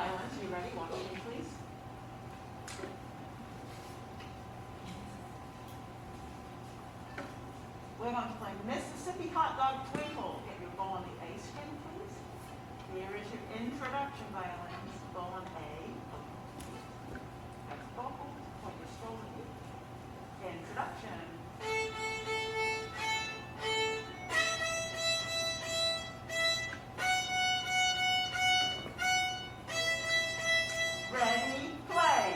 violins. You ready? Watch me, please. We're going to play Mississippi Hot Dog Twinkle. Get your bow on the A string, please. Here is your introduction violins. Bow on A. Next bow. Point your stroke. Introduction. Ready, play.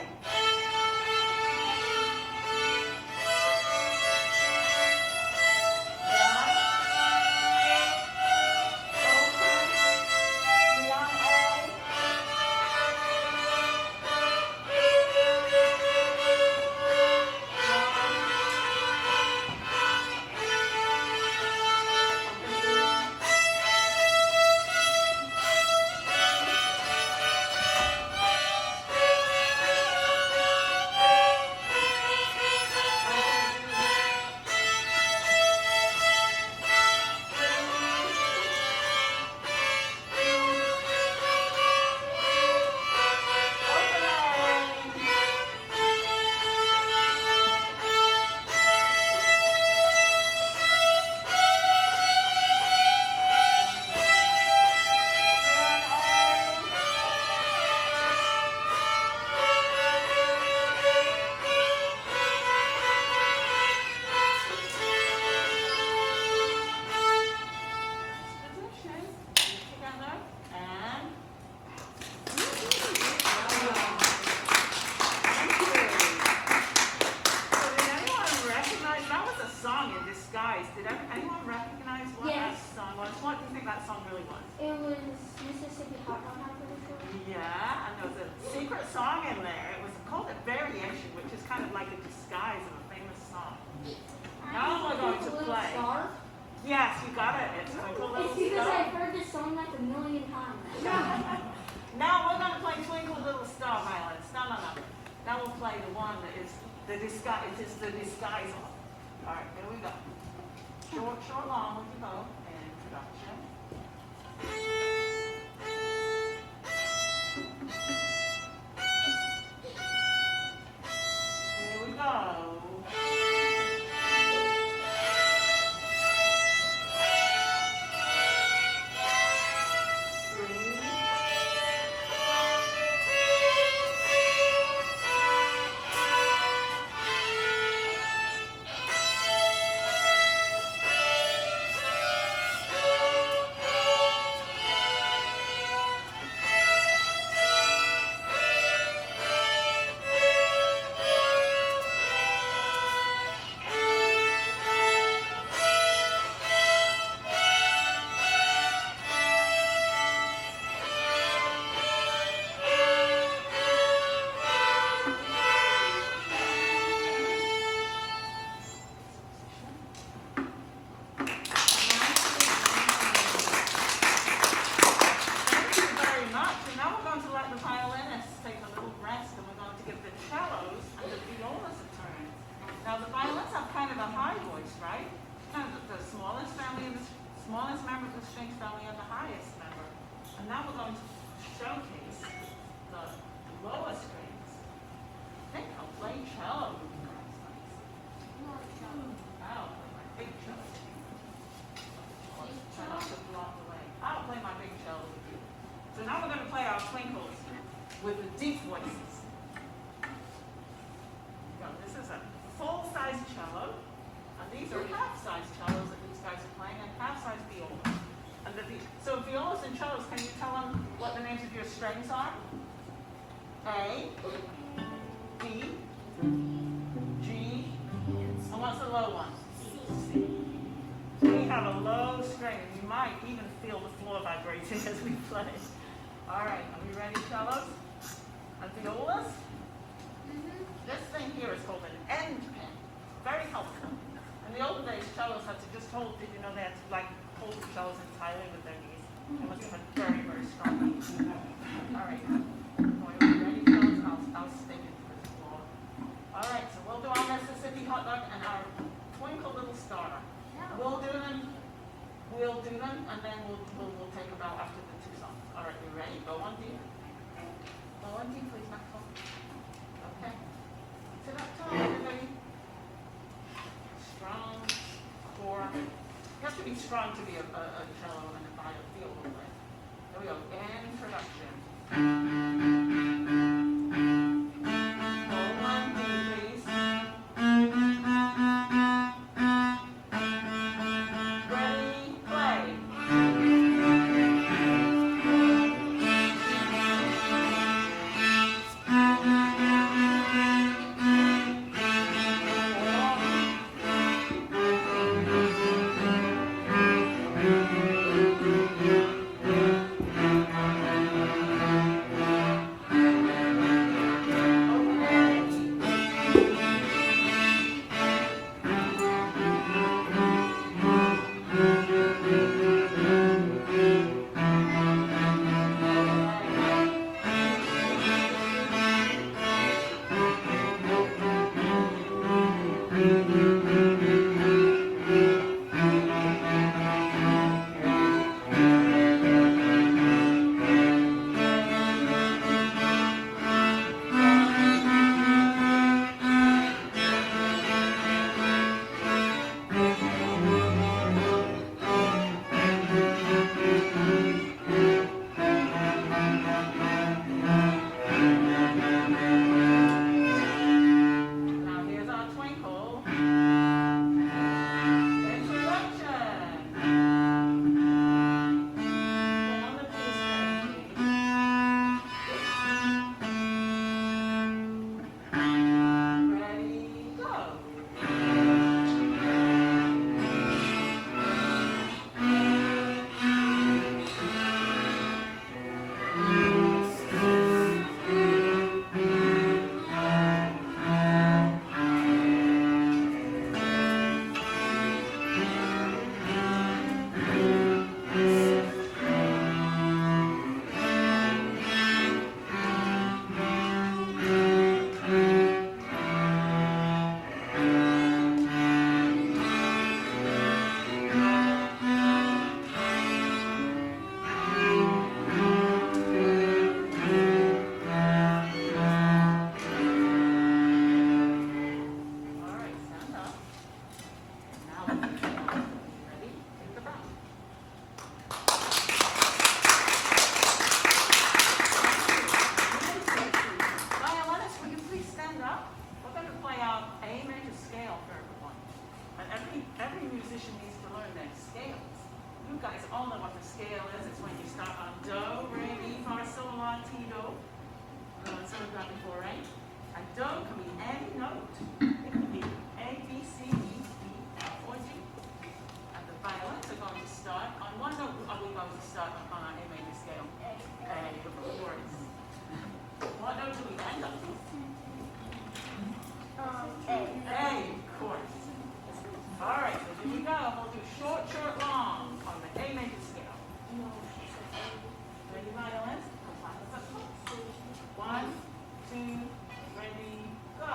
Did anyone recognize what that song was? What do you think that song really was? It was Mississippi Hot Dog, I'm pretty sure. Yeah, and there was a secret song in there. It was called a variation, which is kind of like a disguise of a famous song. Now we're going to play. Star? Yes, you got it. It's Twinkle Little Star. It's because I've heard this song like a million times. Now we're going to play Twinkle Little Star violins. No. Now we'll play the one that is the disguise. It is the disguise one. All right, here we go. Short, long with your bow. Introduction. Here we go. Now the violins have kind of a high voice, right? Kind of the smallest member of the strings family and the highest member. And now we're going to showcase the lowest strings. I think I'll play cello. I'll play my big cello. Try not to block the way. I'll play my big cello with you. So now we're going to play our twinkles with the deep voices. This is a full-size cello, and these are half-size cellos that these guys are playing, and half-size violas. And so violas and cellos, can you tell them what the names of your strings are? A, D, G, and what's the low one? C. So we have a low string, and you might even feel the floor vibrating as we play. All right, are we ready, cellos? And violas? This thing here is called an end pin. Very helpful. In the old days, cellos had to just hold, did you know they had to like hold the cellos entirely with their knees? They must have had very, very strong knees. All right. Are you ready, cellos? I'll stick it to this floor. All right, so we'll do our Mississippi Hot Dog and our Twinkle Little Star. We'll do them, and then we'll take about after the two songs. All right, you ready? Go on, dear. strong to be a cello and a viol with. Here we go. Introduction. Hold on, please. Ready, play. Now here's our twinkle. Introduction. Down the piece, ready, go. All right, stand up. Now let's go. Ready? Take the bow. Violinists, will you please stand up? We're going to play out A major scale for everyone. And every musician needs to learn their scales. You guys all know what the scale is. It's when you start on Do, Re, Mi, Fa, Sol, La, Ti, Do. So we've got before, right? And Do can be any note. It can be A, B, C, D, E, F, or G. And the violins are going to start on one note. Are we going to start on our A major scale? A, of course. What note do we end up with? A, of course. All right, so here we go. We'll do short, short, long on the A major scale. Ready, violins? Line us up close. 1, 2, ready, go.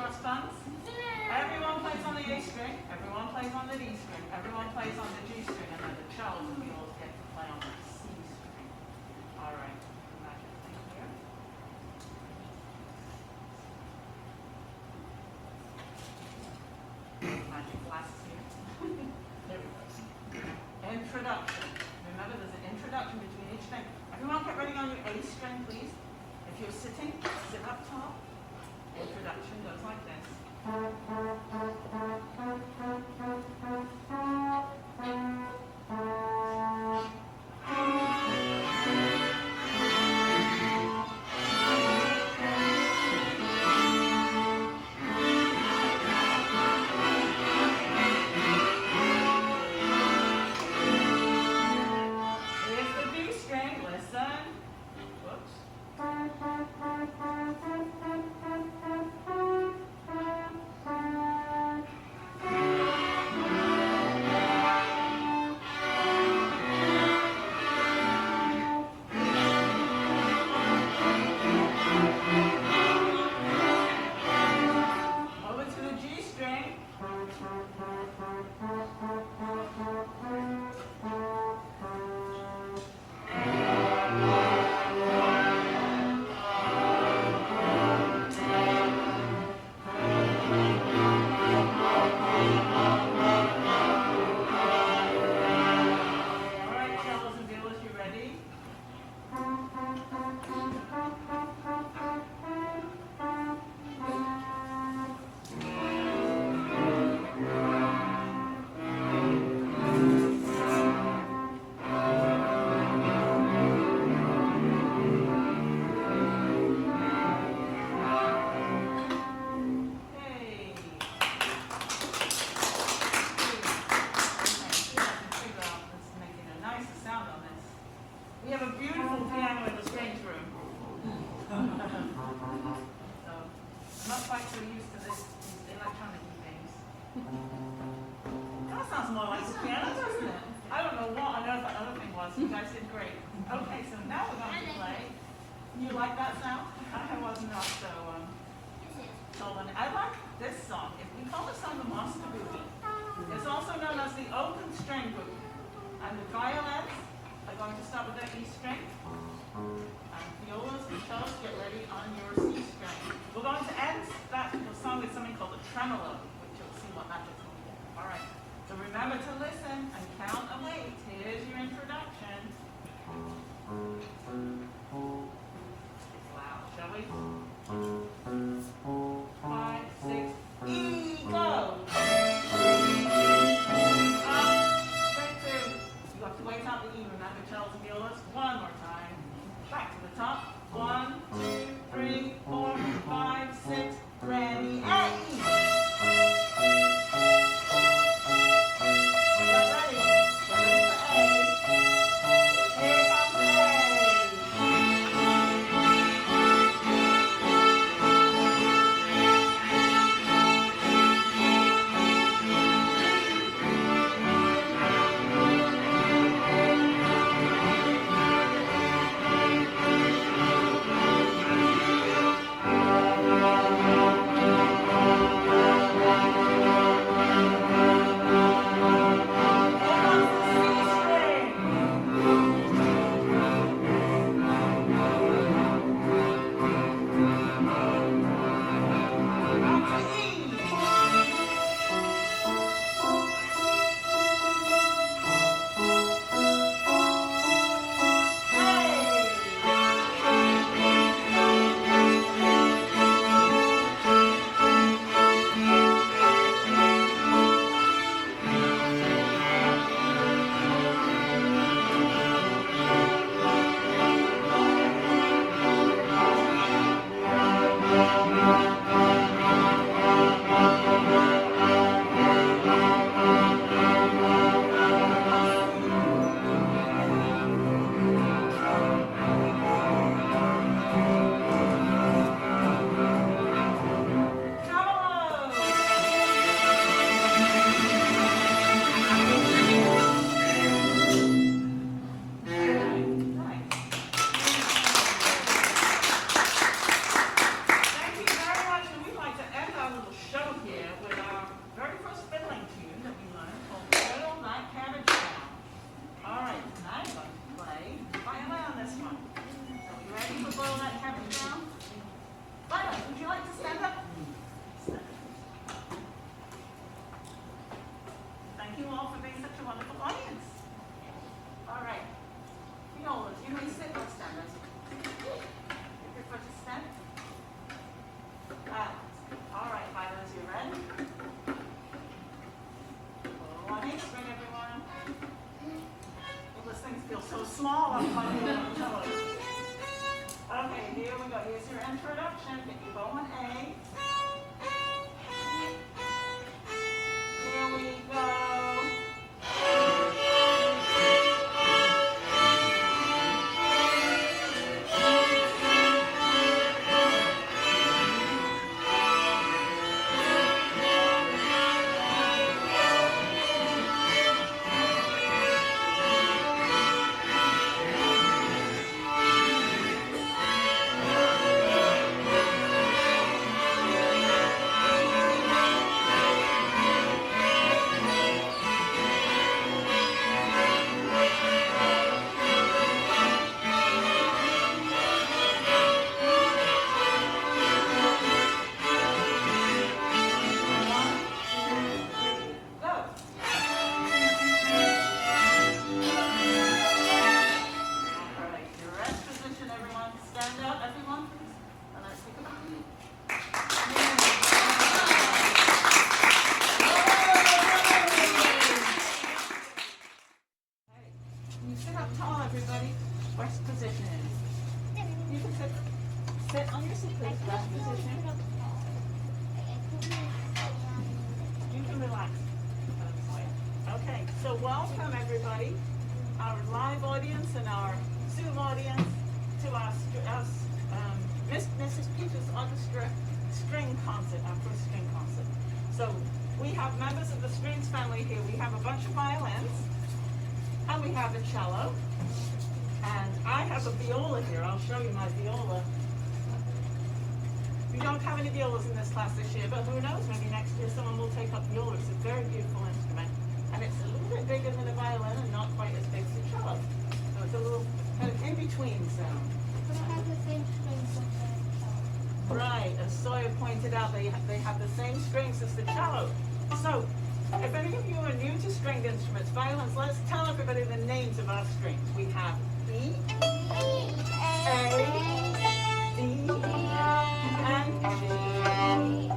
trust funds? Everyone plays on the A string, everyone plays on the D string, everyone plays on the G string, and then the cellos and violas get to play on the C string. All right, magic thing here. Magic glasses here. There we go. Introduction. Remember, there's an introduction between each string. Everyone get ready on your A string, please. If you're sitting, sit up top. Introduction goes like this. Here's the B string. Listen. Whoops. Over to the G string. All right, cellos and violas, you ready? Hey. Let's make it a nicer sound on this. We have a beautiful piano in the strange room. So I'm not quite so used to these electronic things. That sounds more like a piano, doesn't it? I don't know what on earth that other thing was. You guys did great. Okay, so now we're going to play. You like that sound? I was not so I like this song. If we call this song the Master Boogie. It's also known as the open string boogie. And the violins are going to start with their E string. And violas and cellos get ready on your C string. We're going to end that song with something called a tremolo, which you'll see what that is. All right. So remember to listen and count and wait. Here's your introduction. It's loud, shall we? 5, 6, E, go! Up, straight 2. You have to wait out the E. Remember, cellos and violas. One more time. Back to the top. 1, 2, 3, 4, 5, 6. Ready, and E. like to stand up? Thank you all for being such a wonderful audience. All right. Violas, you may sit or stand. You prefer to stand? All right, violins, you ready? Hold on, spring everyone. Well, those things feel so small up on the Okay, here we go. Here's your introduction. Get your bow on A. Here we go. Sit on your seat, please. Rest position. You can relax. Okay, so welcome everybody, our live audience and our Zoom audience, to our Mrs. Peters Orchestra string concert, our first string concert. So we have members of the strings family here. We have a bunch of violins, and we have a cello, and I have a viola here. I'll show you my viola. We don't have any violas in this class this year, but who knows, maybe next year someone will take up viola. It's a very beautiful instrument, and it's a little bit bigger than a violin and not quite as big as a cello. So it's a little kind of in-between sound. But it has the same strings as the cello. Right, as Sawyer pointed out, they have the same strings as the cello. So, if any of you are new to stringed instruments, violins, let's tell everybody the names of our strings. We have E, A, D, and G.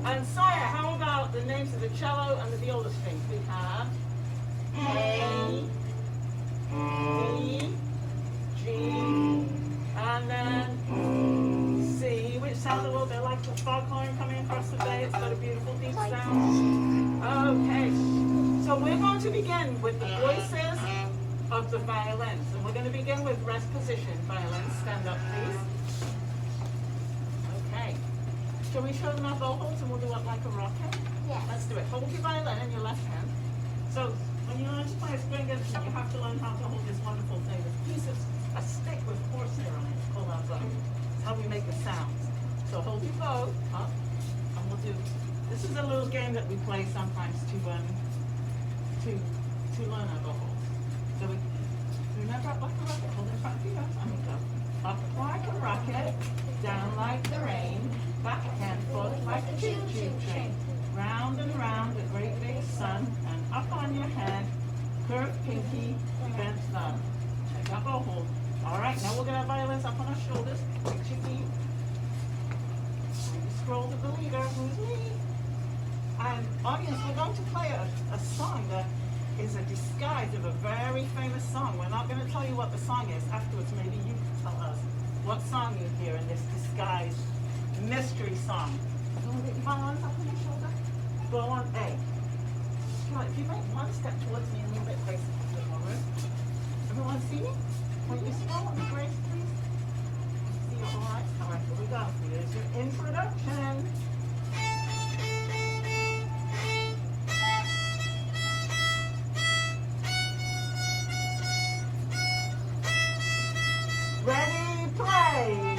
And Sawyer, how about the names of the cello and the viola strings? We have A, D, G, and then C, which sounds a little bit like the foghorn coming across the bay. It's got a beautiful deep sound. Okay, so we're going to begin with the voices of the violins. And we're going to begin with rest position. Violins, stand up please. Okay. Shall we show them our bow holds and we'll do it like a rocket? Yes. Let's do it. Hold your violin in your left hand. So when you learn to play a string instrument, you have to learn how to hold this wonderful thing, this piece of a stick with horsehair on it. It's called our bow. It's how we make the sounds. So hold your bow up, and we'll do. This is a little game that we play sometimes to learn our bow holds. So we remember up like a rocket. Hold it in front of you. And we go up like a rocket, down like the rain, back and forth like a choo-choo train. Round and round the great big sun, and up on your head, curved pinky, bent thumb. Check out bow hold. All right, now we're going to have violins up on our shoulders. Fix your feet. Scroll to the leader, who's me. And audience, we're going to play a song that is a disguise of a very famous song. We're not going to tell you what the song is. Afterwards, maybe you can tell us what song you hear in this disguised mystery song. You want to get your violins up on your shoulder? Bow on A. If you make one step towards me a little bit, face a bit more room. Everyone see me? Point your small on the grace, please. See you all right? All right, here we go. Here's your introduction. Ready, play!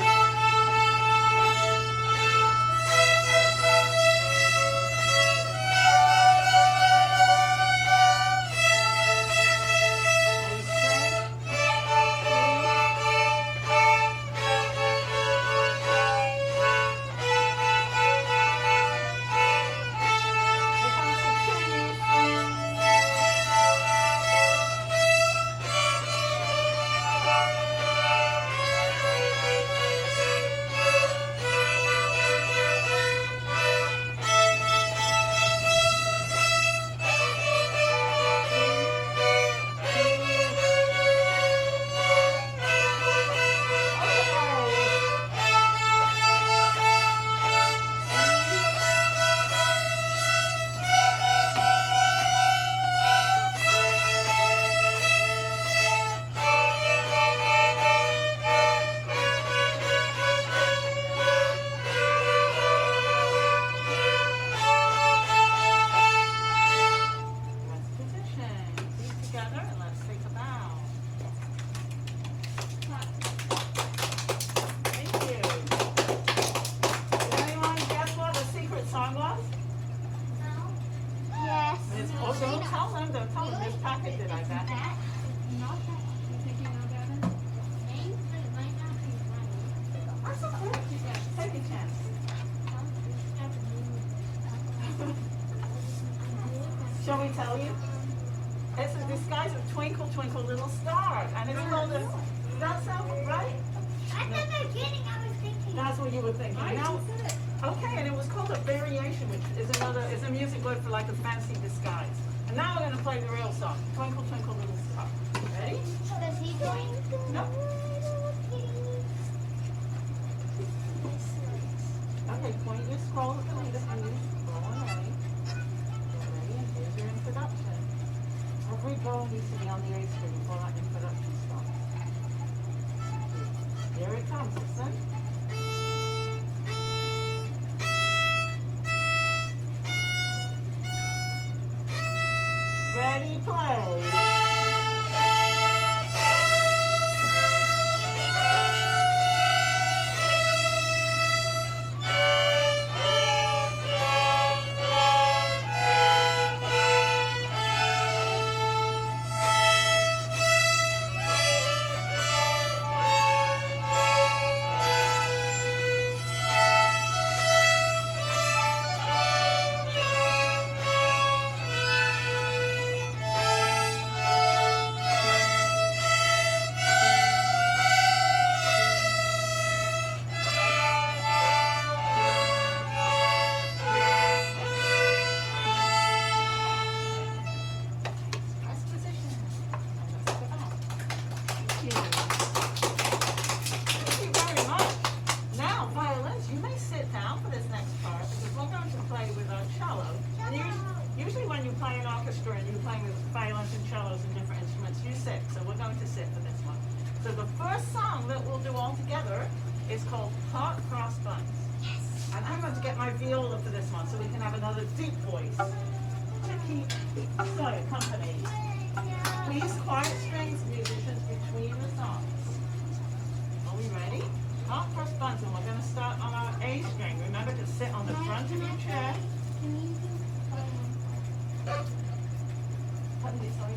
Shall we tell you? It's a disguise of Twinkle, Twinkle, Little Star. And it's called a, does that sound right? I thought the beginning I was thinking. That's what you were thinking. Now, okay, and it was called a variation, which is a music word for like a fancy disguise. And now we're going to play the real song, Twinkle, Twinkle, Little Star. Ready? Does he going? No. Okay, point your scroll at the leader and you scroll away. Get ready, and here's your introduction. Every girl needs to be on the A screen before that introduction starts. Here it comes, listen. Ready, play. Usually when you play an orchestra and you're playing with violins and cellos and different instruments, you sit. So we're going to sit for this one. So the first song that we'll do all together is called Hot Cross Buns. Yes. And I'm going to get my viola for this one so we can have another deep voice to keep company. Please quiet strings, musicians, between the songs. Are we ready? Hot Cross Buns, and we're going to start on our A string. Remember to sit on the front of your chair. What did you say?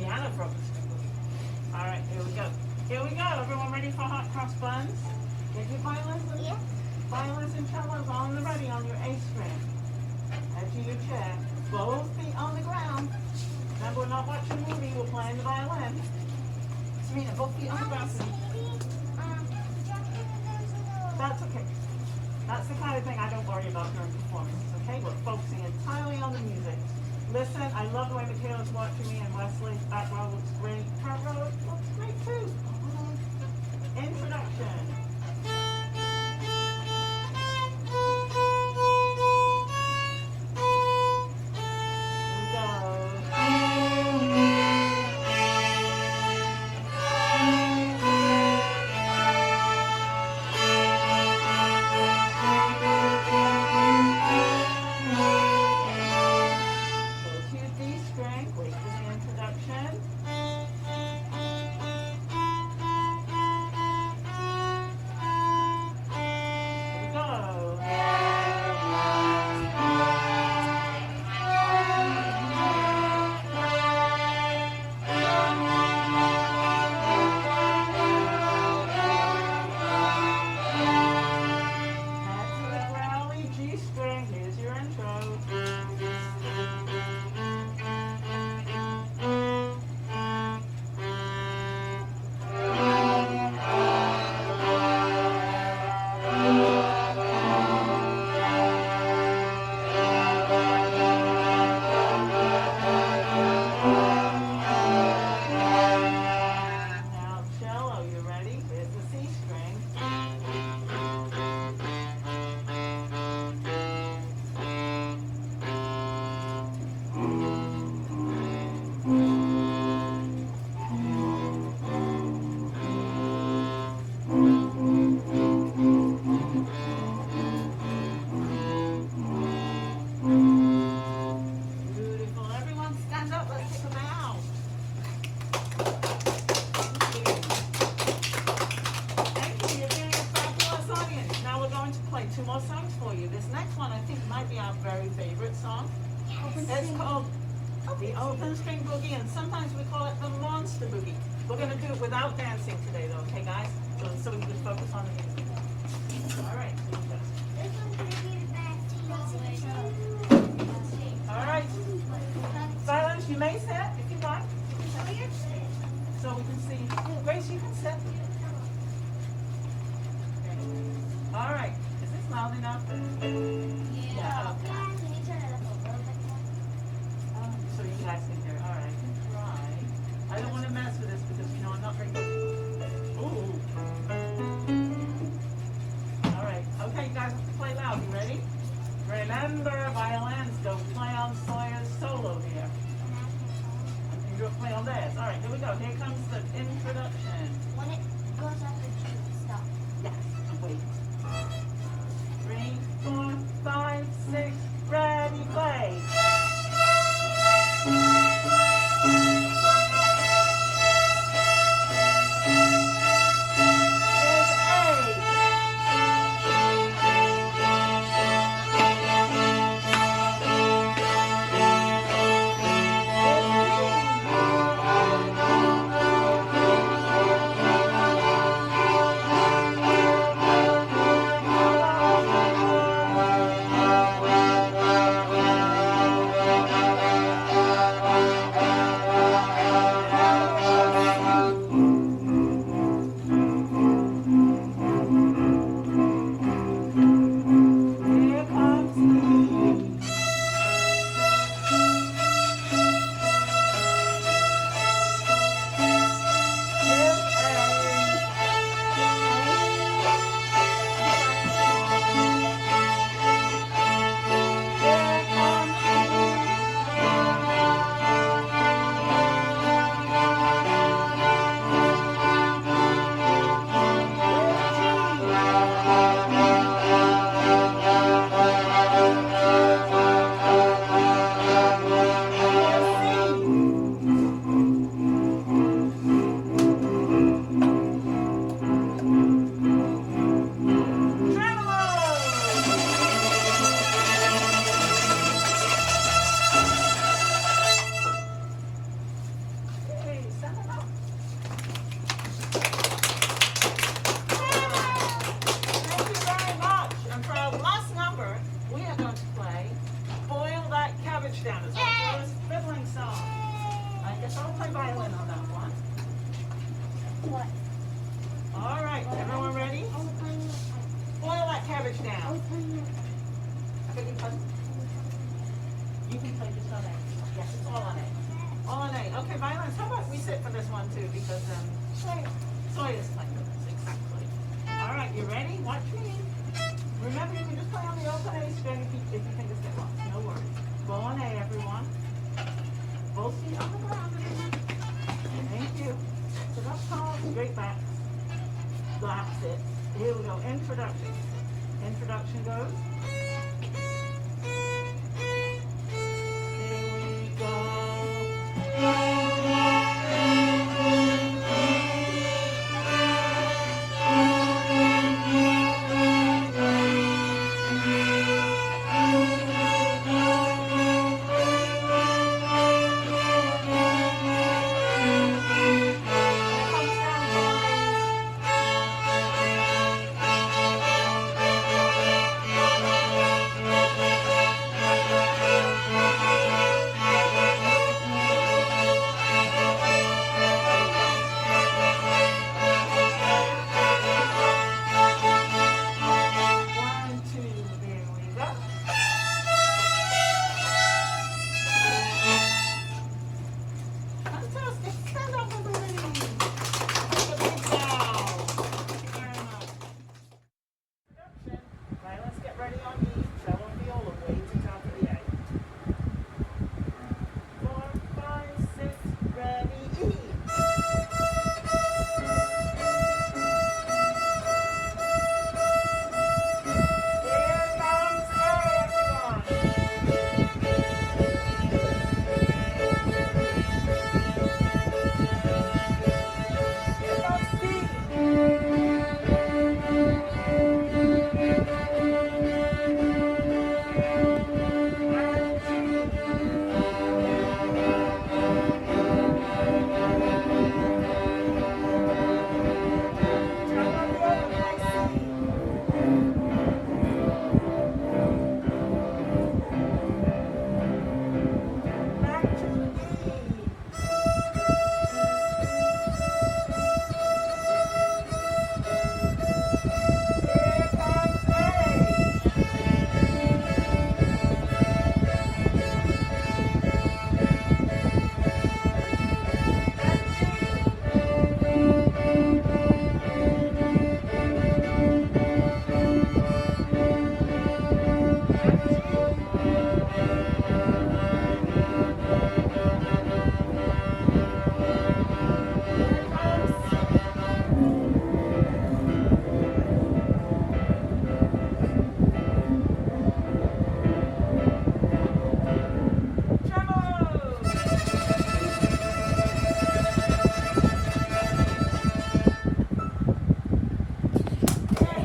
Piano for all right, here we go. Here we go. Everyone ready for Hot Cross Buns? Get your violins and cellos on the ready on your A string. Edge of your chair. Both feet on the ground. Remember, we're not watching a movie. We're playing the violin. Serena, both feet on the ground. That's okay. That's the kind of thing I don't worry about during performances, okay? We're focusing entirely on the music. Listen, I love the way Michaela's watching me and Wesley. Back row looks great. Front row looks great too. Introduction. Two more songs for you. This next one I think might be our very favorite song. It's called the Open String Boogie, and sometimes we call it the Monster Boogie. We're going to do it without dancing today though, okay guys? So we can just focus on the music. All right, here we go. may sit if you like. So we can see. Grace, you can sit. Okay. All right. Is this loud enough? Yeah. Okay. So you guys can hear. All right. I can try. I don't want to mess with this because you know I'm not very good. Ooh. All right. Okay, you guys have to play loud. You ready? Remember, violins don't play on Sawyer's solo here. And you'll play on theirs. All right, here we go. Here comes the introduction. When it goes up, it should stop. Yes, and wait. 3, 4, 5, 6, ready, play. Down. It's our first fiddling song. I guess I'll play violin on that one. What? All right, everyone ready? Boil that cabbage down. Okay, you can play just on A. Yes, it's all on A. All on A. Okay, violins. How about we sit for this one too? Because Sawyer's playing with us. Exactly. All right, you ready? Watch me. Remember, you can just play on the open A string if you think it's get lost. No worries. Go on A, everyone. Both feet on the ground, everyone. Thank you. Sit up tall, straight back. That's it. Here we go. Introduction. Introduction goes. Here we go.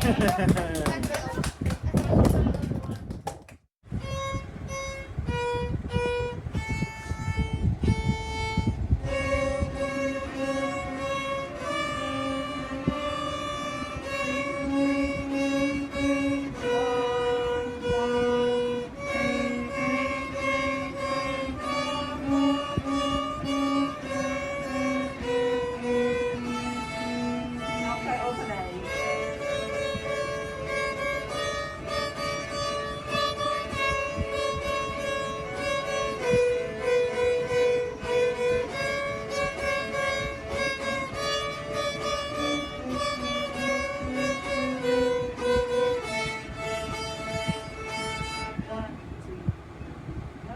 Okay, open A. One, two, no.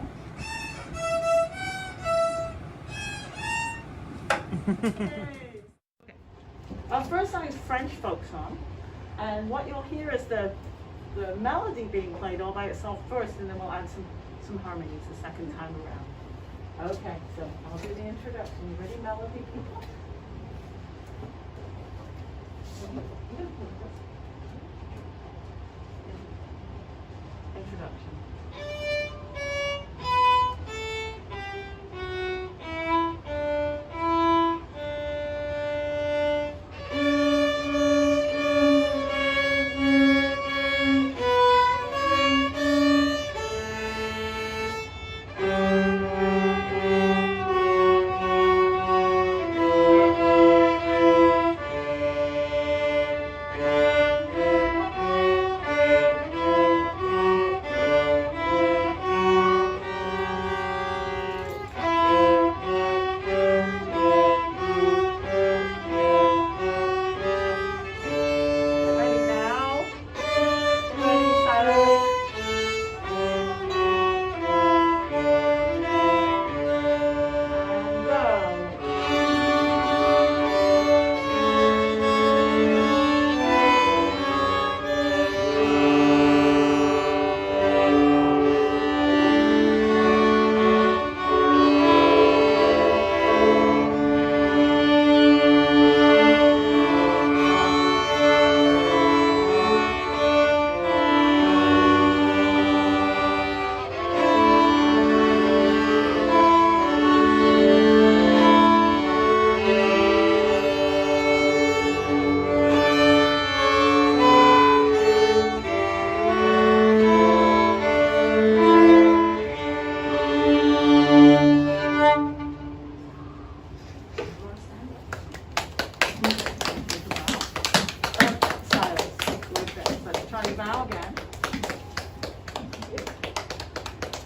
Our first song is French folk song, and what you'll hear is the melody being played all by itself first, and then we'll add some harmonies the second time around. Okay, so I'll do the introduction. You ready, melody people? Introduction. Ready now? Ready, Cyrus? And go. Try your bow again.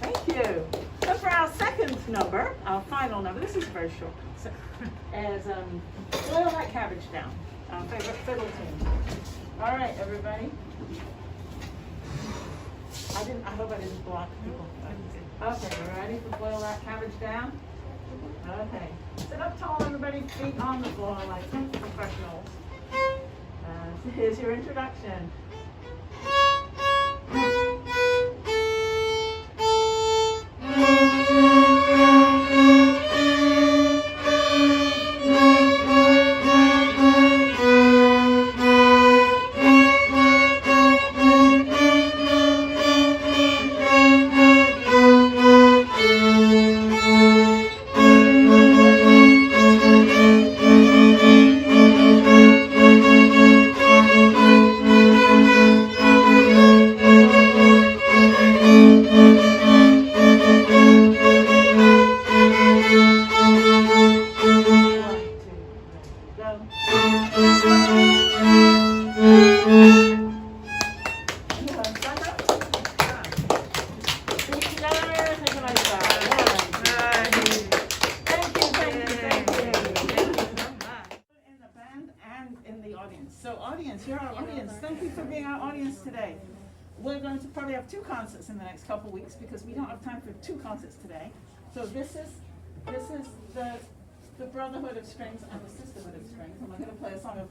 Thank you. So for our second number, our final number, this is very short, so, is Boil That Cabbage Down, our favorite fiddle tune. All right, everybody. I hope I didn't block people. Okay, you ready for Boil That Cabbage Down? Okay. Sit up tall, everybody, feet on the floor like professionals. Here's your introduction. So audience, you're our audience. Thank you for being our audience today. We're going to probably have 2 concerts in the next couple weeks because we don't have time for 2 concerts today. So this is the Brotherhood of Strings and the Sisterhood of Strings. And we're going to play a song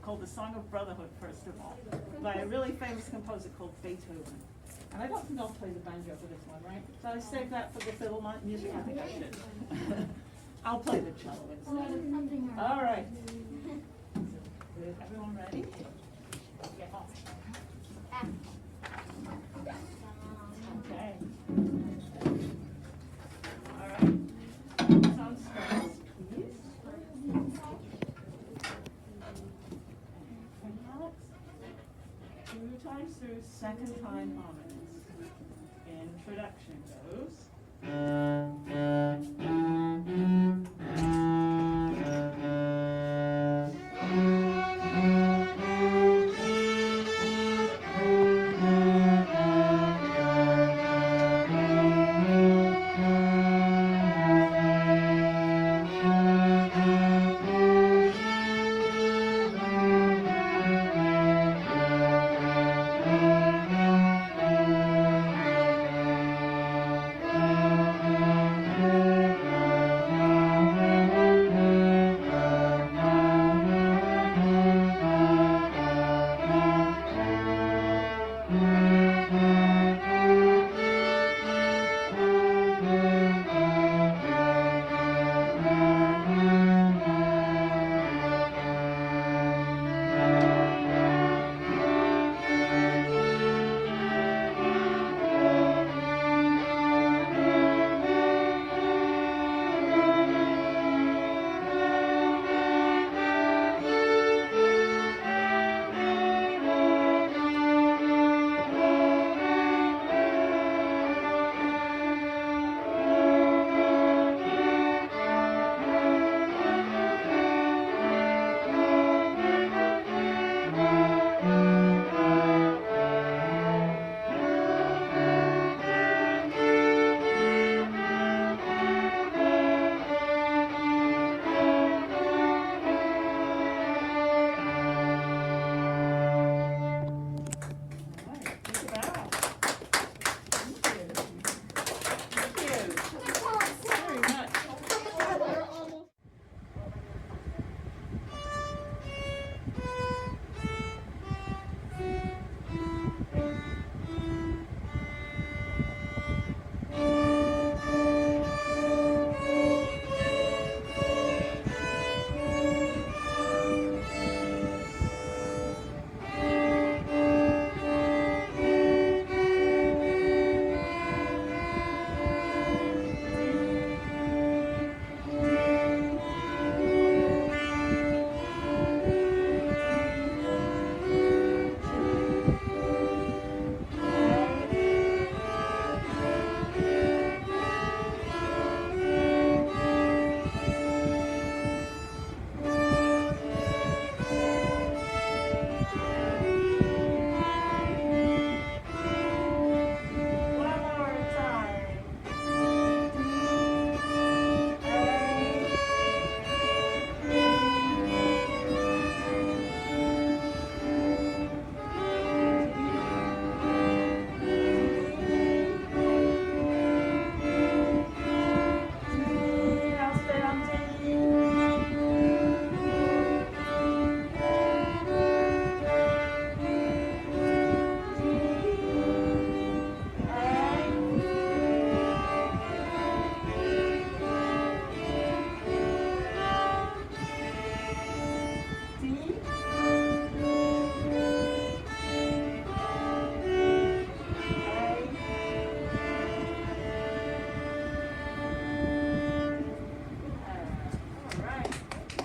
called The Song of Brotherhood, first of all, by a really famous composer called Beethoven. And I don't think I'll play the banjo for this one, right? So I save that for the fiddle music. I think I should. I'll play the cello instead. All right. Is everyone ready? Get off. F. Okay. All right. Sound strings, please. And Alex, 2 times through, second time harmonies. Introduction goes.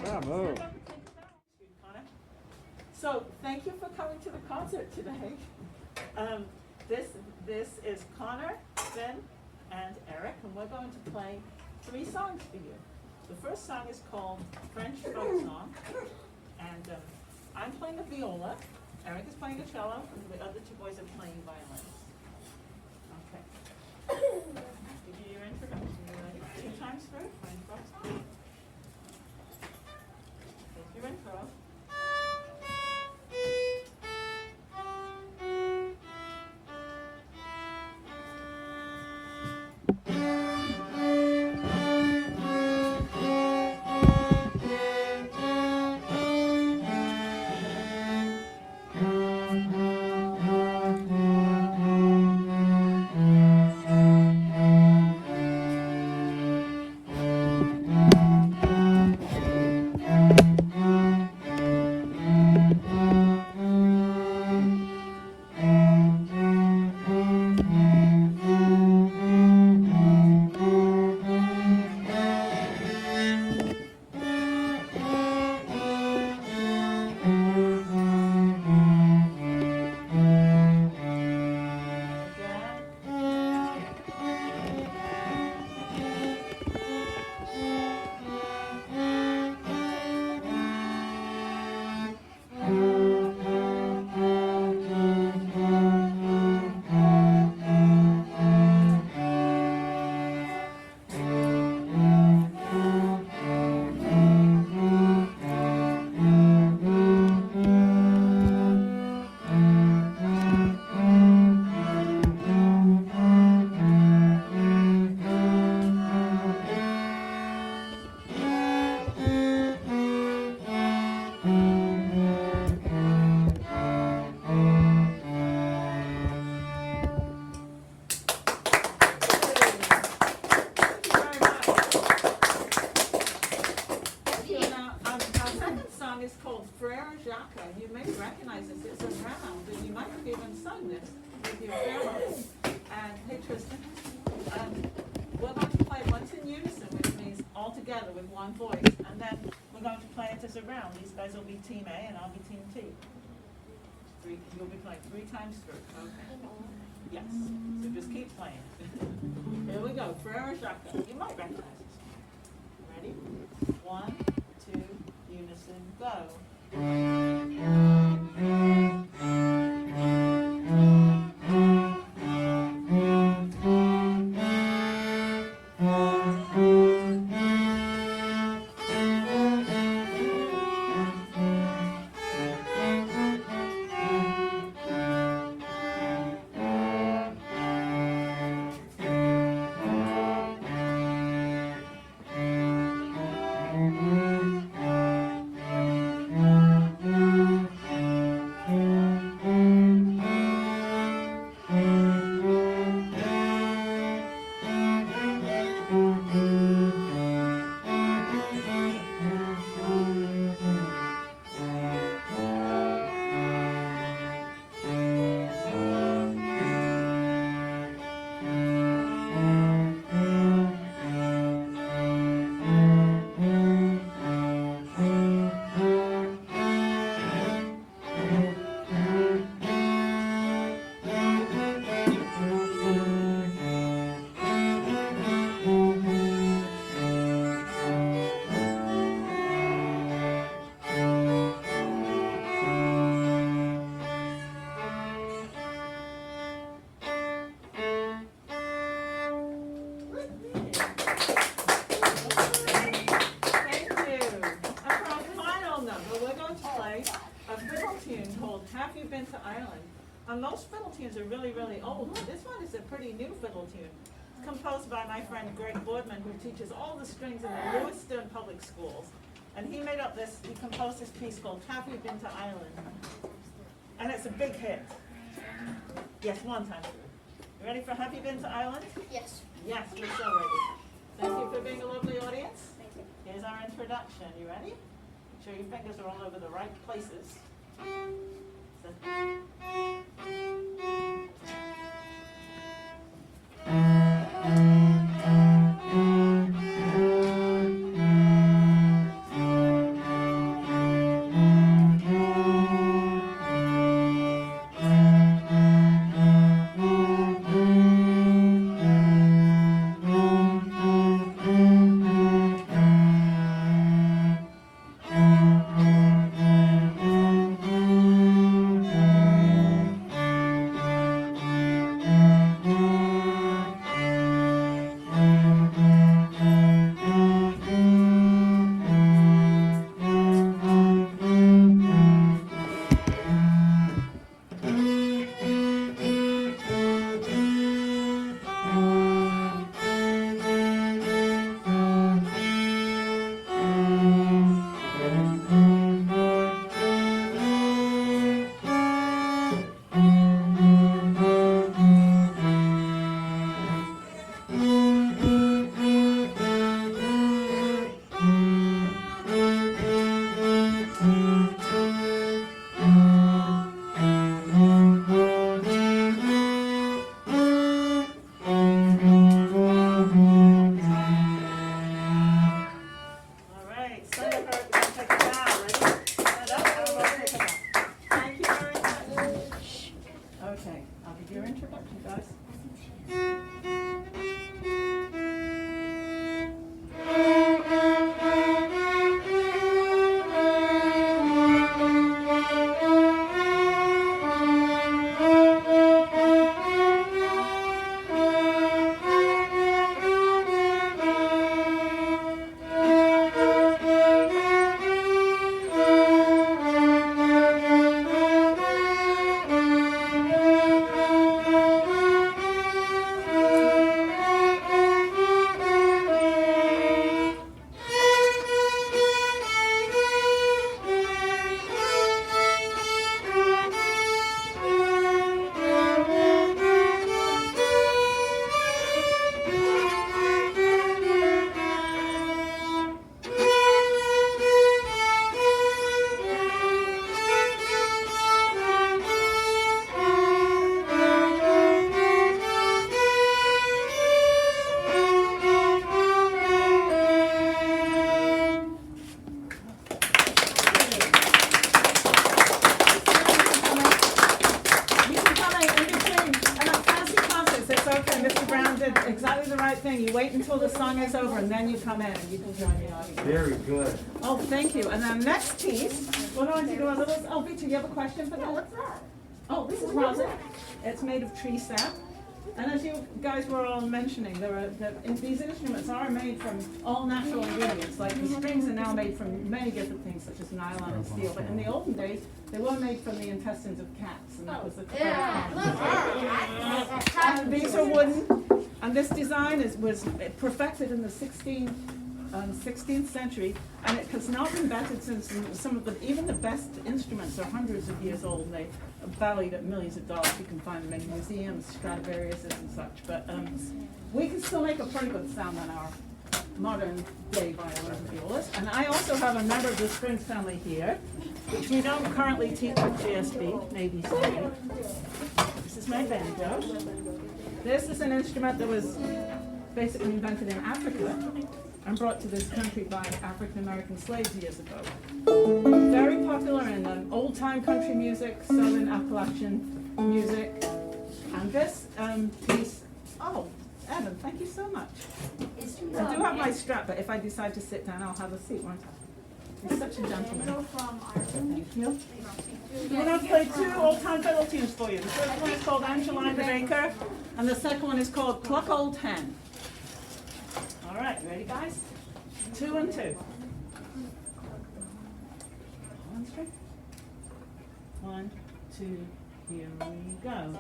Bravo. So thank you for coming to the concert today. This is Connor, Finn, and Eric, and we're going to play 3 songs for you. The first song is called French Folk Song, and I'm playing the viola, Eric is playing the cello, and the other 2 boys are playing violins. Okay. Give you your introduction. You ready? 2 times through, French Folk Song. Take your intro. may recognize this, it's a round, and you might have even sung this with your family. And hey Tristan, we're going to play once in unison, which means all together with one voice, and then we're going to play it as a round. These guys will be team A and I'll be team T. You'll be playing 3 times through, okay? Yes, so just keep playing. Here we go, Frere Jacques. You might recognize this. Ready? 1, 2, unison, go. Most fiddle tunes are really, really old. This one is a pretty new fiddle tune. It's composed by my friend Greg Boardman, who teaches all the strings in the Lewiston Public Schools. And he composed this piece called Have You Been to Ireland? And it's a big hit. Yes, one time. You ready for Have You Been to Ireland? Yes. Yes, we're so ready. Thank you for being a lovely audience. Thank you. Here's our introduction. You ready? Make sure your fingers are all over the right places. did exactly the right thing. You wait until the song is over and then you come in and you can join the audience. Very good. Oh, thank you. And then next piece, we're going to do a little, oh, Vita, you have a question for that? What's that? Oh, this is rosin. It's made of tree sap. And as you guys were all mentioning, these instruments are made from all natural ingredients. Like the strings are now made from many different things, such as nylon and steel. But in the olden days, they were made from the intestines of cats, and that was the and these are wooden. And this design was perfected in the 16th century, and it has not been bettered since. Even the best instruments are hundreds of years old, and they are valued at millions of dollars. You can find them in museums, Stradivarius and such. But we can still make a pretty good sound on our modern day violins and violas. And I also have a member of the strings family here, which we don't currently teach at GSB, maybe soon. This is my banjo. This is an instrument that was basically invented in Africa and brought to this country by African American slaves years ago. Very popular in old-time country music, Southern Appalachian music. And this piece, oh, Evan, thank you so much. I do have my strap, but if I decide to sit down, I'll have a seat, won't I? You're such a gentleman. Thank you. We're going to play two old-time fiddle tunes for you. The first one is called Angeline the Baker, and the second one is called Pluck Old Hen. All right, ready, guys? 2 and 2. One string. 1, 2, here we go.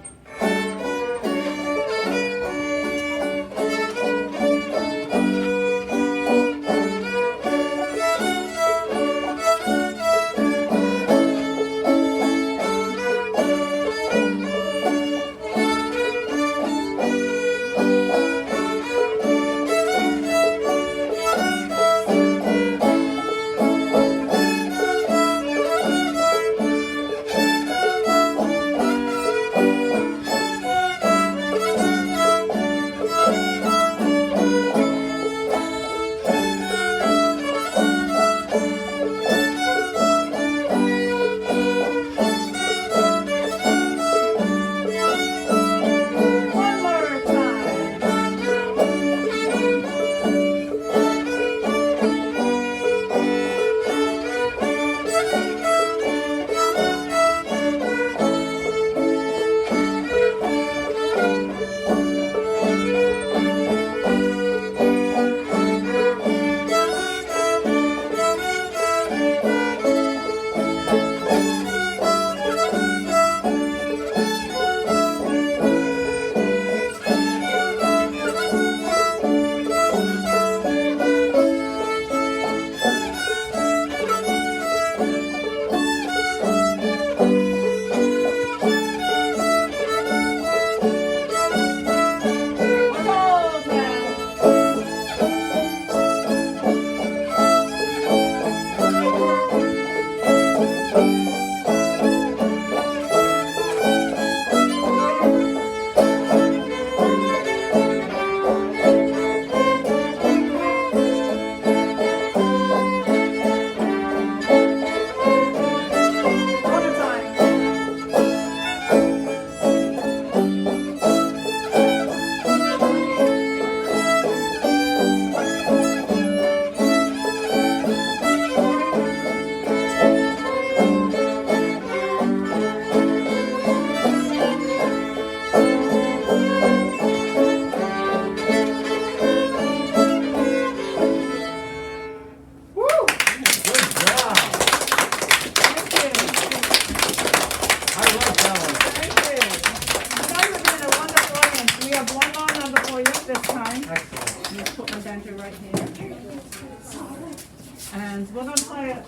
And we're going to play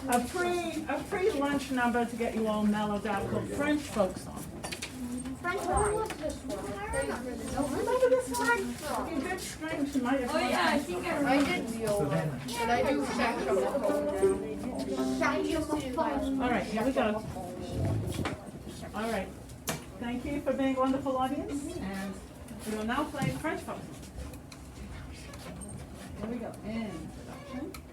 a pre-lunch number to get you all mellowed out called French folk song. French fries. Remember this one? You did strings, you might have. Oh yeah, I think I remember. I did viola, but I do saxophone. All right, here we go. All right. Thank you for being a wonderful audience, and we will now play French folk. Here we go. Introduction.